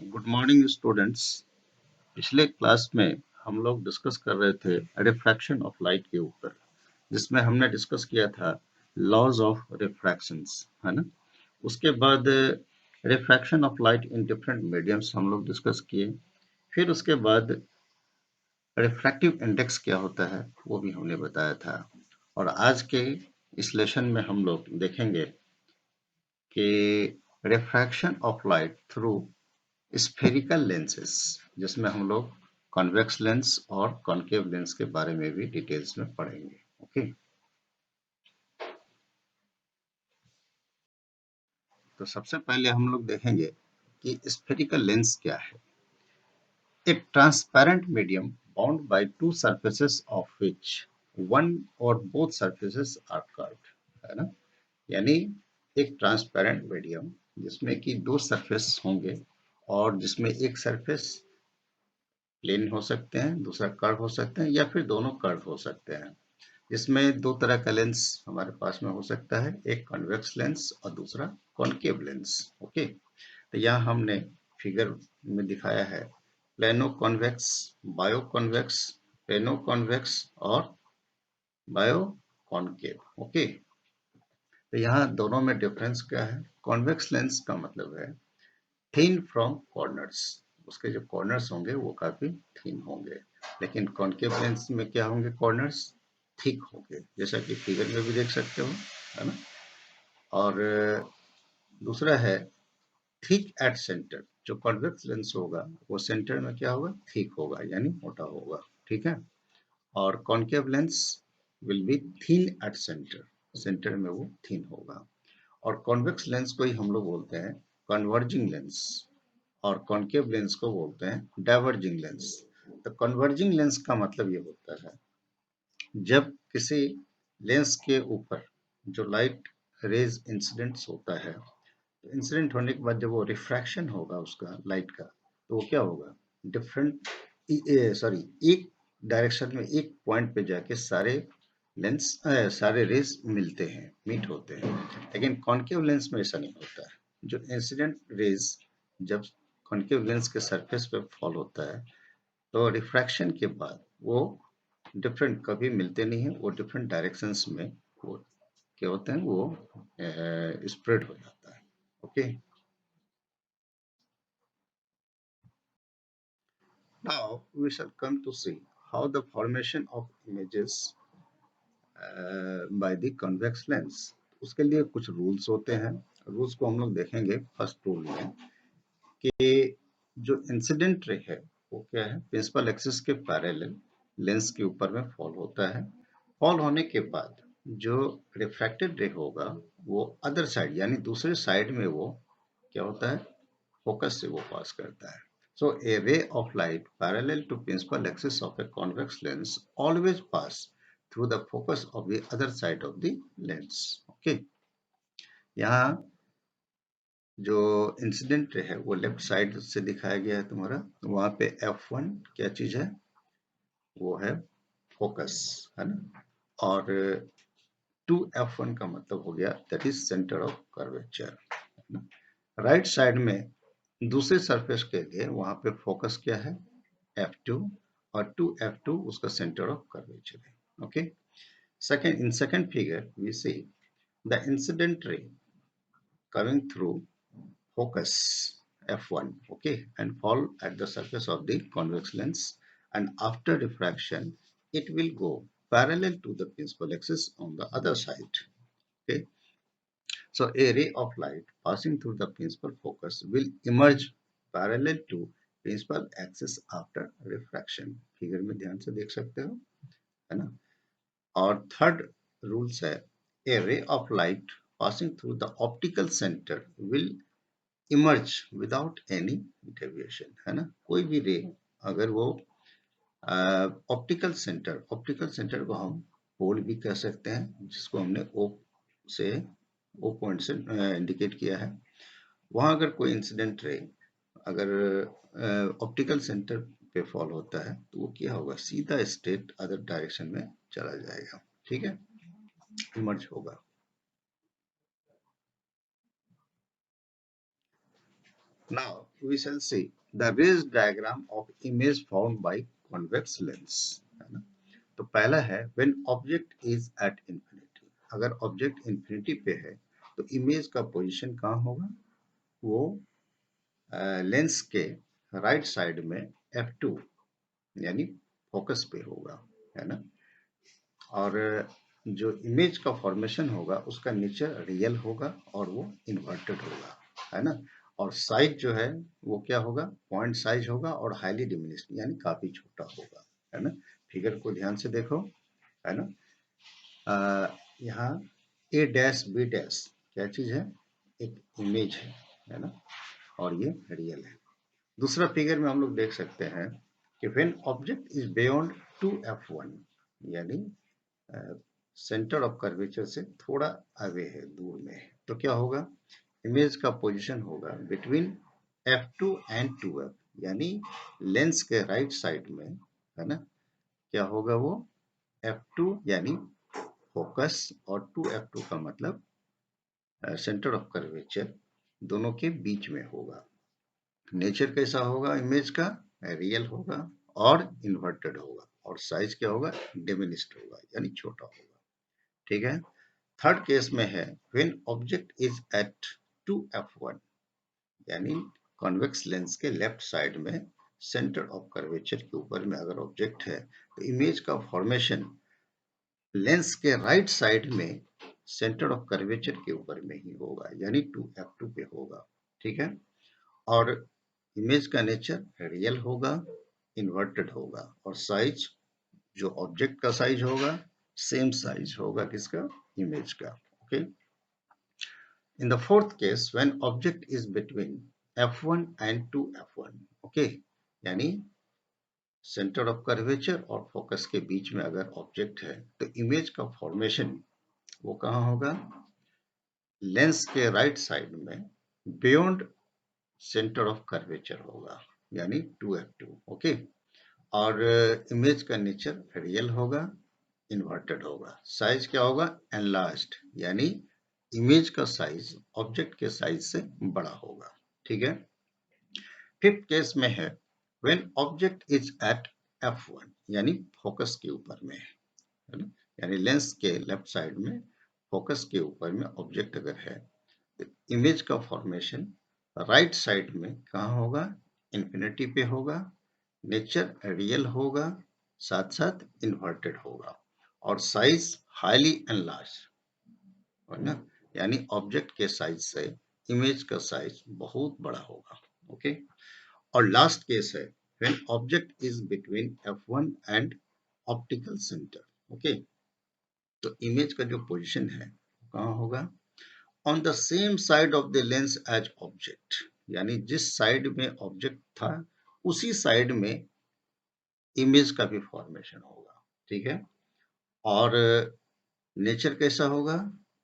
Good morning students. पिछले class में हम लोग डिस्कस कर रहे थे रिफ्रैक्शन ऑफ लाइट के ऊपर, जिसमें हमने डिस्कस किया था लॉज ऑफ रिफ्रैक्शंस, है ना। उसके बाद refraction of light in different mediums हम लोग डिस्कस किए। फिर उसके बाद रिफ्रैक्टिव इंडेक्स क्या होता है वो भी हमने बताया था। और आज के इस लेसन में हम लोग देखेंगे कि refraction of light through spherical lenses, जिसमें हम लोग कॉन्वेक्स लेंस और कॉनकेव लेंस के बारे में भी डिटेल्स में पढ़ेंगे। ओके, तो सबसे पहले हम लोग देखेंगे कि स्फेरिकल लेंस क्या है। ए transparent medium bound by two surfaces of which one और बोथ सरफेसेस आर कर्व्ड, है ना। यानी एक ट्रांसपेरेंट मीडियम जिसमें कि दो सरफेस होंगे और जिसमें एक सरफेस प्लेन हो सकते हैं, दूसरा कर्व हो सकते हैं, या फिर दोनों कर्व हो सकते हैं। इसमें दो तरह का लेंस हमारे पास में हो सकता है, एक कॉन्वेक्स लेंस और दूसरा कॉनकेव लेंस। ओके, तो यहाँ हमने फिगर में दिखाया है plano convex, bio convex, plano convex और बायो कॉनकेव। ओके, तो यहाँ दोनों में डिफरेंस क्या है। कॉन्वेक्स लेंस का मतलब है थिन फ्रॉम कॉर्नर्स, उसके जो कॉर्नर्स होंगे वो काफी थिन होंगे, लेकिन कॉनकेव लेंस में क्या होंगे, कॉर्नर्स थिक होंगे, जैसा कि फिगर में भी देख सकते हो, है ना। और दूसरा है थिक एट सेंटर। जो कॉन्वेक्स लेंस होगा वो सेंटर में क्या होगा, थिक होगा, यानी मोटा होगा, ठीक है। और concave lens will be thin at centre, centre में वो थिन होगा। और कॉन्वेक्स लेंस को ही हम लोग बोलते हैं कन्वर्जिंग लेंस, और कॉनकेव लेंस को बोलते हैं डाइवर्जिंग लेंस। तो कन्वर्जिंग लेंस का मतलब ये होता है जब किसी लेंस के ऊपर जो लाइट रेज इंसिडेंट्स होता है, तो इंसिडेंट होने के बाद जब वो रिफ्रैक्शन होगा उसका लाइट का, तो वो क्या होगा, डिफरेंट सॉरी एक डायरेक्शन में एक पॉइंट पे जाके सारे लेंस सारे रेज मिलते हैं, मीट होते हैं। लेकिन कॉनकेव लेंस में ऐसा नहीं होता है। जो इंसिडेंट रेज जब कॉनकेव लेंस के सरफेस पे फॉल होता है, तो रिफ्रैक्शन के बाद वो डिफरेंट कभी मिलते नहीं है, वो डिफरेंट डायरेक्शंस में वो क्या होते हैं, वो स्प्रेड हो जाता है। Okay, now we shall come to see how the formation of images by the convex lens। उसके लिए कुछ रूल्स होते हैं। रूल्स को हम लोग देखेंगे। फर्स्ट रूल में कि जो इंसिडेंट रे है वो क्या है, प्रिंसिपल एक्सिस के पैरेलल लेंस के ऊपर में फॉल होता है। फॉल होने के बाद जो रिफ्रैक्टेड रे होगा वो अदर साइड यानी दूसरे साइड में वो क्या होता है, फोकस से वो पास करता है। So a ray of light parallel to principal axis of a convex lens always pass through the focus of the other side of the lens। Okay, यहाँ जो इंसिडेंट रे है वो लेफ्ट साइड से दिखाया गया है तुम्हारा, वहां पे F1 क्या चीज है, वो है फोकस, है ना। और 2F1 का मतलब हो गया that is centre of curvature. Right side में दूसरे सरफेस के लिए वहां पे फोकस क्या है, F2, और 2F2 उसका सेंटर ऑफ कर्वेचर है। Okay, second in second figure we see the incident ray coming through focus F1, okay, and fall at the surface of the convex lens, and after diffraction it will go parallel to the principal axis on the other side। Okay, so a ray of light passing through the principal focus will emerge parallel to principal axis after refraction। Figure में ध्यान से देख सकते हो, है ना। और third rules है a ray of light passing through the optical center will emerge without any deviation, है ना। कोई भी रे अगर वो ऑप्टिकल सेंटर को हम पोल भी कह सकते हैं, जिसको हमने से ओ पॉइंट से इंडिकेट किया है। वहां अगर कोई इंसिडेंट रे अगर ऑप्टिकल सेंटर पे फॉल होता है तो वो क्या होगा, सीधा स्ट्रेट अदर डायरेक्शन में चला जाएगा, ठीक है, इमर्ज होगा। Now we shall see the rays diagram of image found by convex lens, है ना। तो पहला है when object is at infinity, अगर ऑब्जेक्ट इंफिनिटी पे है तो इमेज का पोजीशन कहाँ होगा, वो लेंस के राइट साइड में f2 यानी फोकस पे होगा, है ना। और जो इमेज का फॉर्मेशन होगा उसका नेचर रियल होगा और वो इन्वर्टेड होगा, है ना। और साइज जो है वो क्या होगा, पॉइंट साइज होगा और हाईली डिमिनिश्ड यानी काफी छोटा होगा, है ना। फिगर को ध्यान से देखो, है ना। यहाँ ए डैश बी डैश क्या चीज है, एक इमेज है ना, और ये रियल है। दूसरा फिगर में हम लोग देख सकते हैं कि when object is beyond 2f1 यानी सेंटर ऑफ कर्वेचर से थोड़ा अवे है, दूर में है, तो क्या होगा, इमेज का पोजीशन होगा बिटवीन f2 एंड 2f यानी लेंस के राइट साइड में, है ना। क्या होगा वो, f2 यानी फोकस और 2f2 का मतलब सेंटर ऑफ कर्वेचर, दोनों के बीच में होगा। नेचर कैसा होगा इमेज का, रियल होगा और इन्वर्टेड होगा, और साइज क्या होगा, डिमिनिश्ड होगा यानी छोटा होगा, ठीक है। थर्ड केस में है when object is eight 2f1 यानी कॉन्वेक्स लेंस के लेफ्ट साइड में सेंटर ऑफ कर्वेचर के ऊपर में अगर ऑब्जेक्ट है तो इमेज का फॉर्मेशन लेंस के राइट साइड में सेंटर ऑफ कर्वेचर के ऊपर में ही होगा यानी 2f2 पे होगा, ठीक है। और इमेज का नेचर रियल होगा, इन्वर्टेड होगा, और साइज जो ऑब्जेक्ट का साइज होगा सेम साइज होगा किसका, इमेज का, okay. In the fourth case, when object is between f1 and 2f1, okay, यानी सेंटर ऑफ कर्वेचर और फोकस के बीच में अगर ऑब्जेक्ट है तो इमेज का फॉर्मेशन वो कहाँ होगा, लेंस के राइट साइड में बियॉन्ड सेंटर ऑफ कर्वेचर होगा यानी 2f2, ओके। और इमेज का नेचर रियल होगा, इन्वर्टेड होगा, साइज क्या होगा, एनलार्ज्ड यानी इमेज का साइज ऑब्जेक्ट के साइज से बड़ा होगा, ठीक है। फिफ्थ केस में है when object is eight f1 यानी फोकस के ऊपर में, है ना, यानी लेंस के लेफ्ट साइड में फोकस के ऊपर में ऑब्जेक्ट अगर है तो इमेज का फॉर्मेशन राइट साइड में कहाँ होगा, इंफिनिटी पे होगा, नेचर रियल होगा, साथ साथ इन्वर्टेड होगा, और साइज हाईली एनलार्ज, है ना, यानी ऑब्जेक्ट के साइज से इमेज का साइज बहुत बड़ा होगा, ओके। और लास्ट केस है when object is between f1 and optical centre, okay. तो इमेज का जो पोजीशन है कहाँ होगा, on the same side of the lens as object यानी जिस साइड में ऑब्जेक्ट था उसी साइड में इमेज का भी फॉर्मेशन होगा, ठीक है। और नेचर कैसा होगा,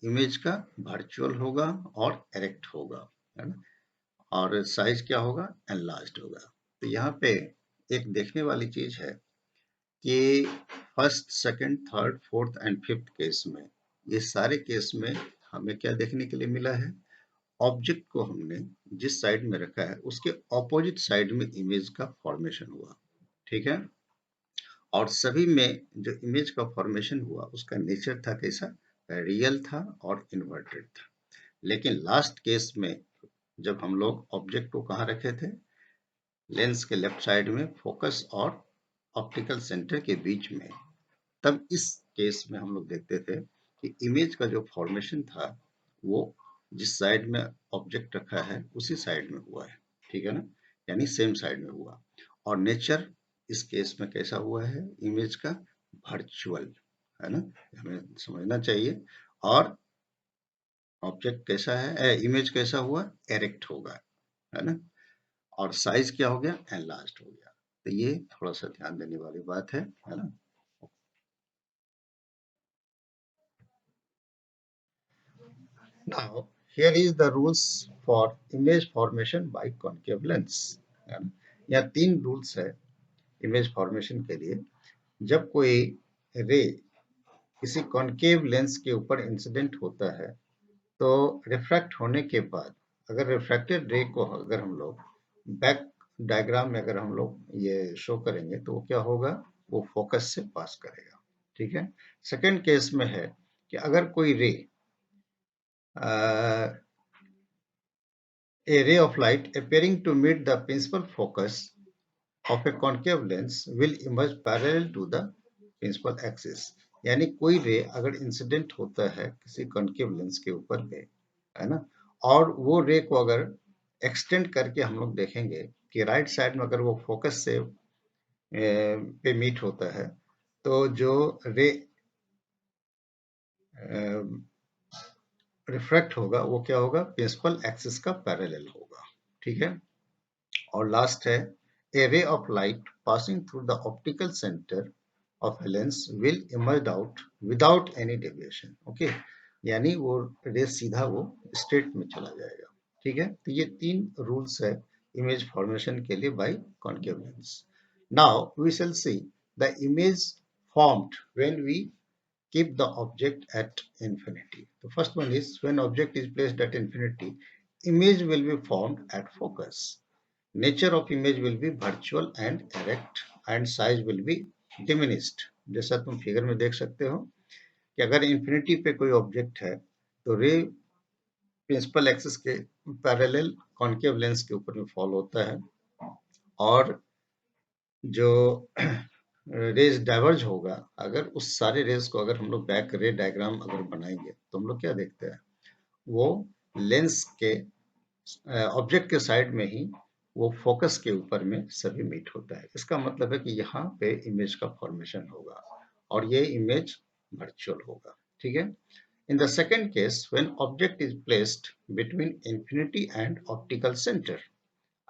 इमेज का वर्चुअल होगा और एरेक्ट होगा, है ना। और साइज क्या होगा, एनलार्ज्ड होगा। तो यहाँ पे एक देखने वाली चीज है कि first second third fourth and fifth case में, ये सारे केस में हमें क्या देखने के लिए मिला है, ऑब्जेक्ट को हमने जिस साइड में रखा है उसके ऑपोजिट साइड में इमेज का फॉर्मेशन हुआ, ठीक है। और सभी में जो इमेज का फॉर्मेशन हुआ उसका नेचर था कैसा, रियल था और इन्वर्टेड था। लेकिन लास्ट केस में जब हम लोग ऑब्जेक्ट को कहाँ रखे थे, लेंस के लेफ्ट साइड में फोकस और ऑप्टिकल सेंटर के बीच में, तब इस केस में हम लोग देखते थे कि इमेज का जो फॉर्मेशन था वो जिस साइड में ऑब्जेक्ट रखा है उसी साइड में हुआ है, ठीक है ना, यानी सेम साइड में हुआ। और नेचर इस केस में कैसा हुआ है इमेज का, वर्चुअल, है ना, हमें समझना चाहिए। और ऑब्जेक्ट कैसा है, इमेज कैसा हुआ, एरेक्ट होगा, है ना। और साइज क्या हो गया, एनलार्ज्ड हो गया। तो ये थोड़ा सा ध्यान देने वाली बात है ना। Now, here is the rules for image formation by concave lens, है ना। यहाँ तीन रूल्स है इमेज फॉर्मेशन के लिए। जब कोई रे किसी कॉन्केव लेंस के ऊपर इंसिडेंट होता है तो रिफ्रैक्ट होने के बाद अगर रिफ्रैक्टेड रे को अगर हम लोग बैक डायग्राम में अगर हम लोग ये शो करेंगे तो वो क्या होगा, वो फोकस से पास करेगा। ठीक है। सेकंड केस में है कि अगर कोई रे a ray of light appearing to meet the principal focus of a concave lens will emerge parallel to the principal axis। यानी कोई रे अगर इंसिडेंट होता है किसी कॉन्केव लेंस के ऊपर पे, है ना, और वो रे को अगर एक्सटेंड करके हम लोग देखेंगे कि राइट साइड में अगर वो फोकस से पे मीट होता है, तो जो रे रिफ्रैक्ट होगा वो क्या होगा, प्रिंसिपल एक्सिस का पैरेलल होगा। ठीक है। और लास्ट है, a ray of light passing through the optical center of a lens will emerge out without any deviation। Okay, यानी वो रे सीधा वो स्ट्रेट में चला जाएगा। ठीक है। तो ये तीन रूल्स है इमेज फॉर्मेशन के लिए by concave lens. Now we shall see the image formed when we keep the object at infinity। The first one is when object is placed at infinity, image will be formed at focus। Nature of image will be virtual and erect and size will be diminished। जैसा तुम figure में देख सकते हो कि अगर infinity पे कोई ऑब्जेक्ट है तो रे प्रिंसिपल एक्सिस के पैरेलल कॉन्केव लेंस के ऊपर में फॉल होता है, और जो रेज डाइवर्ज होगा, अगर उस सारे रेज को अगर हम लोग बैक रे डायग्राम अगर बनाएंगे तो हम लोग क्या देखते हैं, वो लेंस के ऑब्जेक्ट के साइड में ही वो फोकस के ऊपर में सभी मीट होता है। इसका मतलब है कि यहाँ पे इमेज का फॉर्मेशन होगा और ये इमेज वर्चुअल होगा। ठीक है। In the second case when object is placed between infinity and optical centre,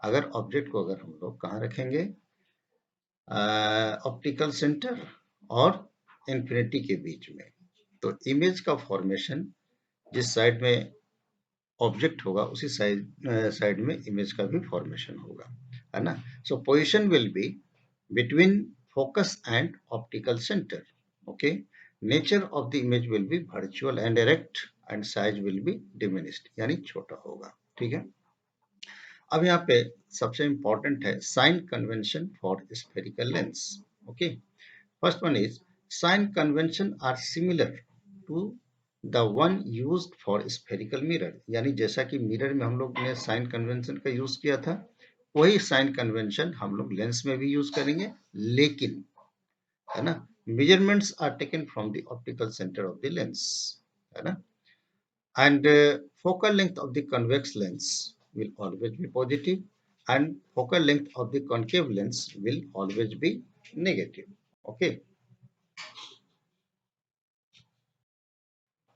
अगर ऑब्जेक्ट को अगर हम लोग कहाँ रखेंगे, ऑप्टिकल सेंटर और इंफिनिटी के बीच में, तो इमेज का फॉर्मेशन जिस साइड में ऑब्जेक्ट होगा उसी साइड में इमेज का भी फॉर्मेशन होगा, है ना। सो position will be between focus and optical centre. Okay. Nature of the image will be virtual and direct and size will be diminished, यानी छोटा होगा। ठीक है। अब यहाँ पे सबसे इंपॉर्टेंट है sign convention for spherical lens. Okay. First one is sign convention are similar to the one used for spherical mirror. यानी जैसा कि मिरर में हम लोग ने साइन कन्वेंशन का यूज किया था, वही साइन कन्वेंशन हम लोग लेंस में भी यूज करेंगे, लेकिन, है ना, measurements are taken from the optical centre of the lens, है ना, and focal length of the convex lens will always be positive and focal length of the concave lens will always be negative। Okay.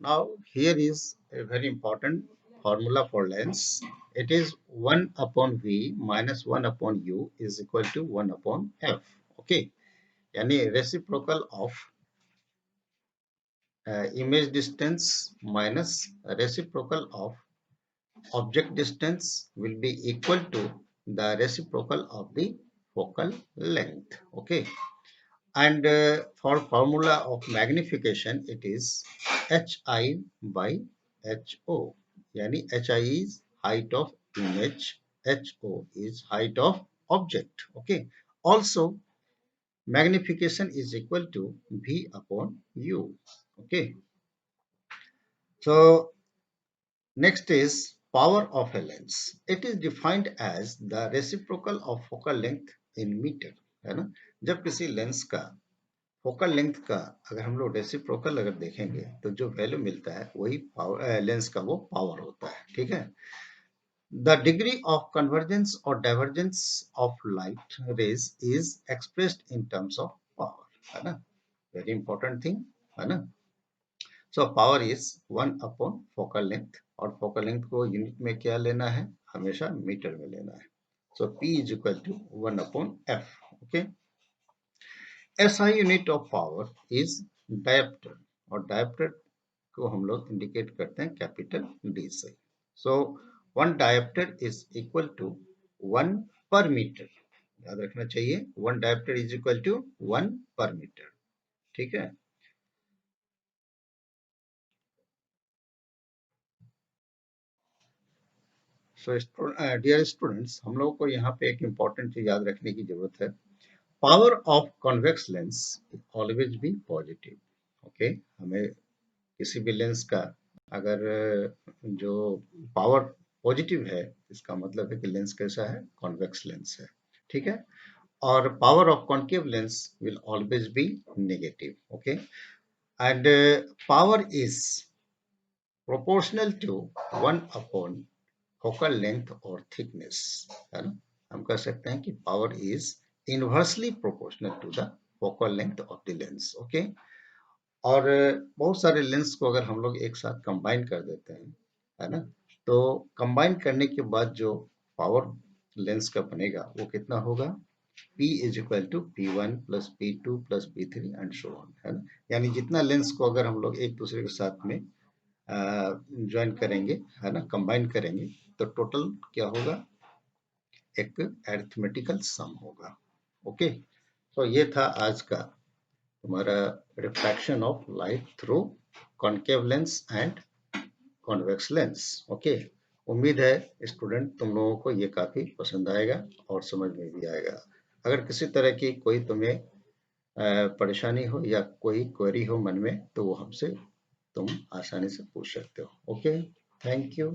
Now here is a very important formula for lens. It is 1 upon V minus 1 upon U is equal to 1 upon F। Okay, यानी reciprocal of image distance minus reciprocal of object distance will be equal to the reciprocal of the focal length। Okay. And for formula of magnification it is hi by ho, yani hi is height of image, ho is height of object। Okay. Also magnification is equal to v upon u। Okay. So next is power of a lens। It is defined as the reciprocal of focal length in meter, है ना। जब किसी lens का focal length का अगर हम लोग reciprocal अगर देखेंगे तो जो वैल्यू मिलता है वही पावर लेंस का वो पावर होता है। ठीक है। द डिग्री ऑफ कन्वर्जेंस और divergence of light rays is expressed in terms of power, है ना, वेरी इंपॉर्टेंट थिंग, है ना। So power is 1 upon focal length, और फोकल लेंथ को यूनिट में क्या लेना है, हमेशा मीटर में लेना है। So P is equal to 1 upon F। Okay. SI unit of power is dioptre, और डायोप्टर को हम लोग इंडिकेट करते हैं कैपिटल D से। सो 1 डायोप्टर इज इक्वल टू 1 पर मीटर, याद रखना चाहिए 1 डायोप्टर इज इक्वल टू 1 पर मीटर। ठीक है। सो डियर स्टूडेंट्स, हम लोगों को यहाँ पे एक इम्पॉर्टेंट चीज याद रखने की जरूरत है। Power of convex lens always be positive. Okay, हमें किसी भी लेंस का अगर जो पावर पॉजिटिव है, इसका मतलब है कि लेंस कैसा है, कॉन्वेक्स लेंस है। ठीक है। और power of concave lens will always be negative. Okay, and power is proportional to 1 upon focal length और थिकनेस, है ना। हम कह सकते हैं कि power is inversely proportional to the focal length of the lens. Okay, और बहुत सारे लेंस को अगर हम लोग एक साथ कंबाइन कर देते हैं, है ना, तो कंबाइन करने के बाद जो पावर लेंस का बनेगा वो कितना होगा, P is equal to P1 plus P2 plus P3 and so on, है ना। यानी जितना लेंस को अगर हम लोग एक दूसरे के साथ में ज्वाइन करेंगे, है ना, कंबाइन करेंगे, तो टोटल क्या होगा, एक अरिथमेटिकल सम होगा। ओके, तो ये था आज का हमारा refraction of light through concave lens and convex lens. Okay, उम्मीद है स्टूडेंट तुम लोगों को ये काफी पसंद आएगा और समझ में भी आएगा। अगर किसी तरह की कोई तुम्हें परेशानी हो या कोई क्वेरी हो मन में, तो वो हमसे तुम आसानी से पूछ सकते हो। Okay, thank you.